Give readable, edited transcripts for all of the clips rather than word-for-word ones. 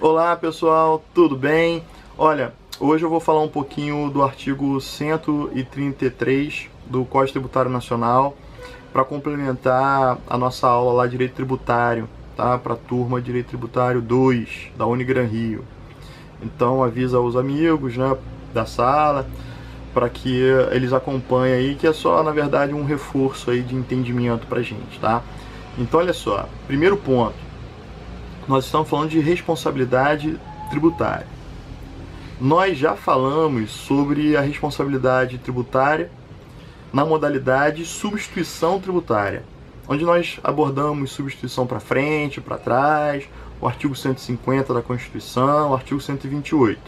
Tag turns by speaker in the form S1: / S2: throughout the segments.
S1: Olá pessoal, tudo bem? Olha, hoje eu vou falar um pouquinho do artigo 133 do Código Tributário Nacional para complementar a nossa aula lá de Direito Tributário, tá? Para a turma de Direito Tributário 2 da Unigran Rio. Então avisa os amigos, né, da sala para que eles acompanhem aí, que é só, na verdade, um reforço aí de entendimento para a gente, tá? Então olha só, primeiro ponto. Nós estamos falando de responsabilidade tributária. Nós já falamos sobre a responsabilidade tributária na modalidade substituição tributária, onde nós abordamos substituição para frente, para trás, o artigo 150 da Constituição, o artigo 128.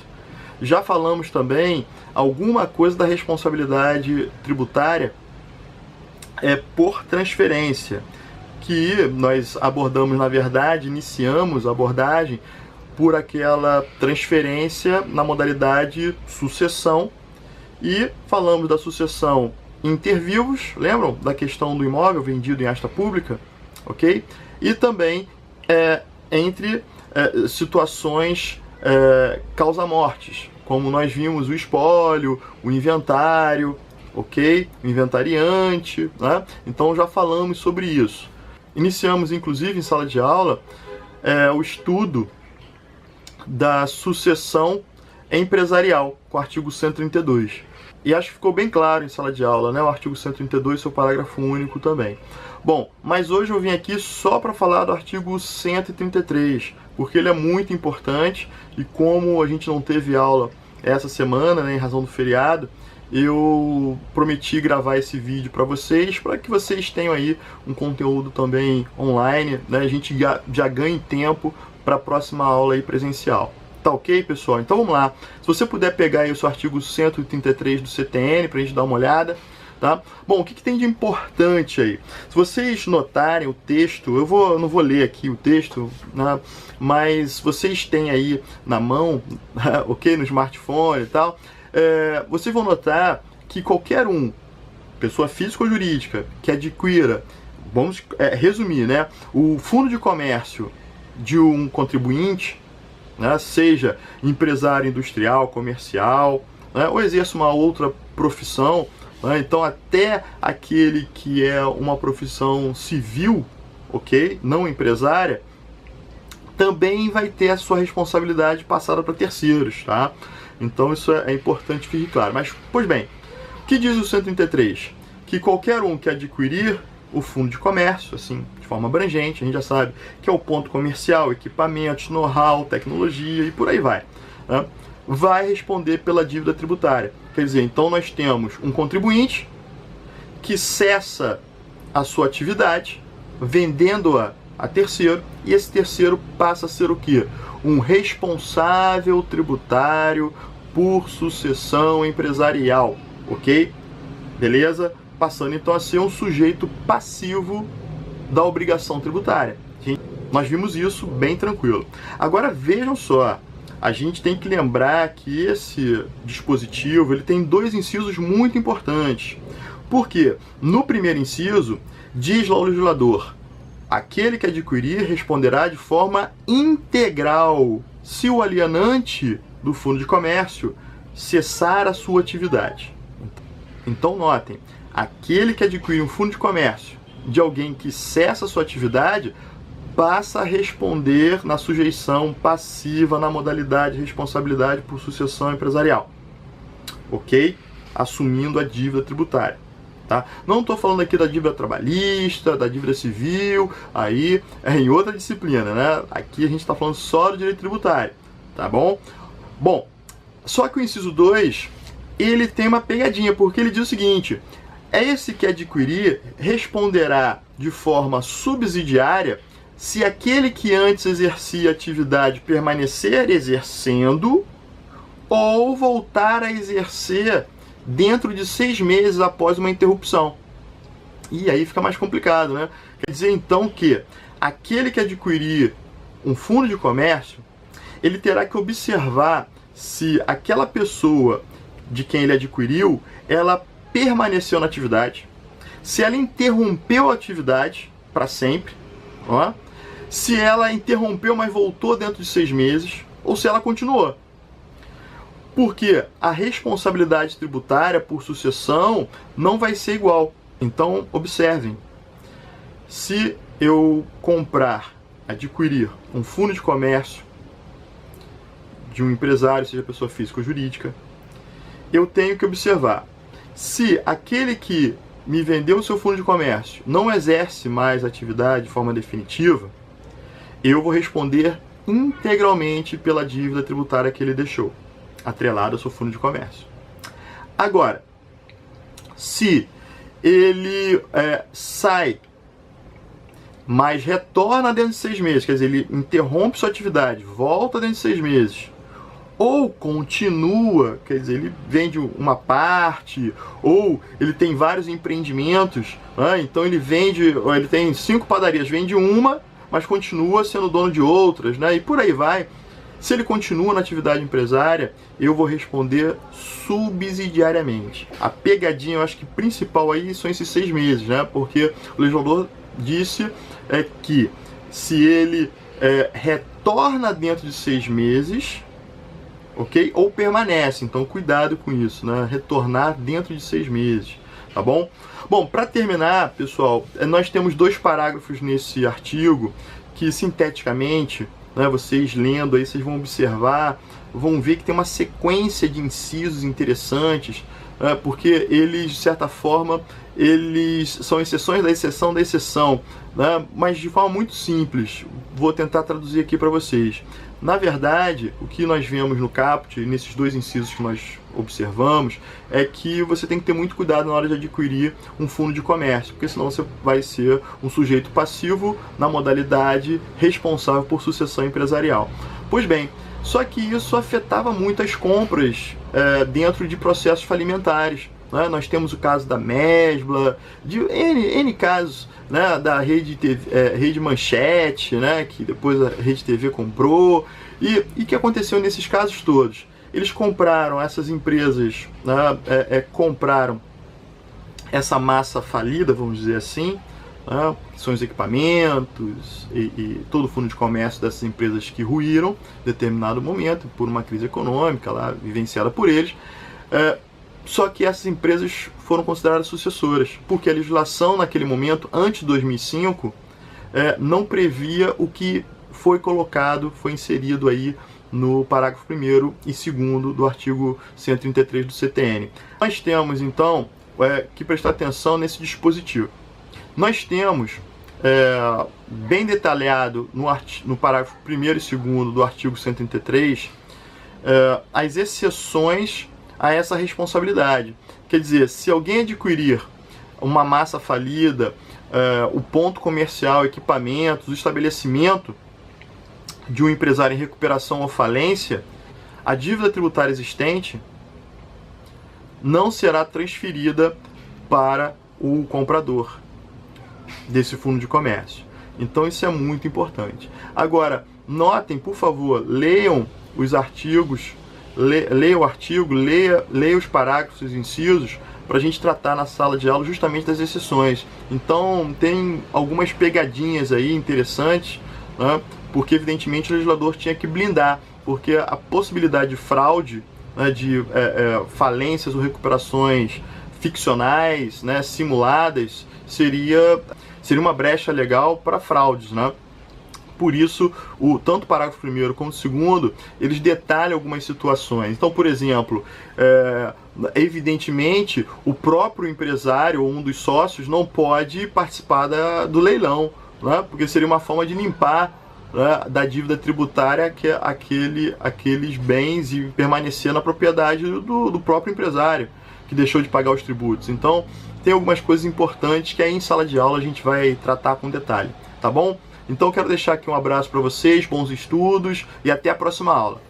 S1: Já falamos também alguma coisa da responsabilidade tributária por transferência, que nós abordamos, na verdade, iniciamos a abordagem por aquela transferência na modalidade sucessão e falamos da sucessão inter vivos, lembram da questão do imóvel vendido em asta pública, ok? E também entre situações causa-mortes, como nós vimos o espólio, o inventário, ok? O inventariante, né? Então já falamos sobre isso. Iniciamos, inclusive, em sala de aula, o estudo da sucessão empresarial, com o artigo 132. E acho que ficou bem claro em sala de aula, né? O artigo 132, seu parágrafo único também. Bom, mas hoje eu vim aqui só para falar do artigo 133, porque ele é muito importante e como a gente não teve aula essa semana, né, em razão do feriado, eu prometi gravar esse vídeo para que vocês tenham aí um conteúdo também online, né? A gente já ganhe tempo para a próxima aula aí presencial. Tá ok, pessoal? Então vamos lá. Se você puder pegar aí o seu artigo 133 do CTN para a gente dar uma olhada, tá? Bom, o que tem de importante aí? Se vocês notarem o texto, eu não vou ler aqui o texto, né? Mas vocês têm aí na mão, ok? No smartphone e tal. Vocês vão notar que qualquer pessoa física ou jurídica, que adquira, vamos resumir, né, o fundo de comércio de um contribuinte, né, seja empresário industrial, comercial, né, ou exerça uma outra profissão, né, então até aquele que é uma profissão civil, ok, não empresária, também vai ter a sua responsabilidade passada para terceiros, tá? Então isso é importante ficar claro. Mas, pois bem, o que diz o 133? Que qualquer que adquirir o fundo de comércio, assim, de forma abrangente, a gente já sabe que é o ponto comercial, equipamentos, know-how, tecnologia e por aí vai, né, vai responder pela dívida tributária. Quer dizer, então nós temos um contribuinte que cessa a sua atividade, vendendo-a a terceiro, e esse terceiro passa a ser o quê? Um responsável tributário por sucessão empresarial, ok? Beleza? Passando então a ser um sujeito passivo da obrigação tributária. Nós vimos isso bem tranquilo. Agora vejam só, a gente tem que lembrar que esse dispositivo ele tem dois incisos muito importantes. Porque no primeiro inciso diz lá o legislador: aquele que adquirir responderá de forma integral se o alienante do fundo de comércio cessar a sua atividade. Então notem, aquele que adquirir um fundo de comércio de alguém que cessa a sua atividade passa a responder na sujeição passiva na modalidade de responsabilidade por sucessão empresarial, ok? Assumindo a dívida tributária. Tá? Não estou falando aqui da dívida trabalhista, da dívida civil, aí é em outra disciplina, né? Aqui a gente está falando só do direito tributário, tá bom? Bom, só que o inciso 2, ele tem uma pegadinha, porque ele diz o seguinte: esse que adquirir responderá de forma subsidiária se aquele que antes exercia atividade permanecer exercendo ou voltar a exercer dentro de 6 meses após uma interrupção. E aí fica mais complicado, né? Quer dizer, então, que aquele que adquirir um fundo de comércio, ele terá que observar se aquela pessoa de quem ele adquiriu, ela permaneceu na atividade, se ela interrompeu a atividade para sempre, ó, se ela interrompeu, mas voltou dentro de 6 meses, ou se ela continuou. Porque a responsabilidade tributária por sucessão não vai ser igual. Então, observem. Se eu adquirir um fundo de comércio de um empresário, seja pessoa física ou jurídica, eu tenho que observar se aquele que me vendeu o seu fundo de comércio não exerce mais atividade de forma definitiva, eu vou responder integralmente pela dívida tributária que ele deixou, atrelado ao seu fundo de comércio. Agora, se ele sai, mas retorna dentro de 6 meses, quer dizer, ele interrompe sua atividade, volta dentro de 6 meses, ou continua, quer dizer, ele vende uma parte, ou ele tem vários empreendimentos, né? Então ele tem 5 padarias, vende uma, mas continua sendo dono de outras, né? E por aí vai. Se ele continua na atividade empresária, eu vou responder subsidiariamente. A pegadinha, eu acho que principal aí são esses 6 meses, né? Porque o legislador disse que se ele retorna dentro de 6 meses, ok? Ou permanece, então cuidado com isso, né? Retornar dentro de 6 meses, tá bom? Bom, para terminar, pessoal, nós temos 2 parágrafos nesse artigo que, sinteticamente, né, vocês lendo aí, vocês vão observar, vão ver que tem uma sequência de incisos interessantes, porque eles, de certa forma, eles são exceções da exceção da exceção, né, mas de forma muito simples. Vou tentar traduzir aqui para vocês. Na verdade, o que nós vemos no caput, nesses 2 incisos que nós observamos, é que você tem que ter muito cuidado na hora de adquirir um fundo de comércio, porque senão você vai ser um sujeito passivo na modalidade responsável por sucessão empresarial. Pois bem, só que isso afetava muito as compras dentro de processos falimentares. Né? Nós temos o caso da Mesbla, de N casos, né? Da Rede Manchete, né? Que depois a Rede TV comprou. E o que aconteceu nesses casos todos? Eles compraram, essas empresas, né? Compraram essa massa falida, vamos dizer assim, né? Que são os equipamentos e todo o fundo de comércio dessas empresas que ruíram em determinado momento por uma crise econômica lá, vivenciada por eles. Só que essas empresas foram consideradas sucessoras, porque a legislação naquele momento, antes de 2005, não previa o que foi inserido aí no parágrafo 1º e 2º do artigo 133 do CTN. Nós temos, então, que prestar atenção nesse dispositivo. Nós temos, bem detalhado no parágrafo 1º e 2º do artigo 133, as exceções a essa responsabilidade. Quer dizer, se alguém adquirir uma massa falida, o ponto comercial, equipamentos, o estabelecimento de um empresário em recuperação ou falência, a dívida tributária existente não será transferida para o comprador desse fundo de comércio. Então isso é muito importante. Agora, notem, por favor, leiam os artigos, leia o artigo, leia os parágrafos e os incisos, para a gente tratar na sala de aula justamente das exceções. Então tem algumas pegadinhas aí interessantes, né? Porque evidentemente o legislador tinha que blindar, porque a possibilidade de fraude, né, de falências ou recuperações ficcionais, né, simuladas, seria uma brecha legal para fraudes, né? Por isso, tanto o parágrafo 1º como o 2º, eles detalham algumas situações. Então, por exemplo, evidentemente, o próprio empresário ou um dos sócios não pode participar do leilão, né? Porque seria uma forma de limpar, né, da dívida tributária aqueles bens e permanecer na propriedade do próprio empresário, que deixou de pagar os tributos. Então, tem algumas coisas importantes que aí em sala de aula a gente vai tratar com detalhe, tá bom? Então quero deixar aqui um abraço para vocês, bons estudos e até a próxima aula.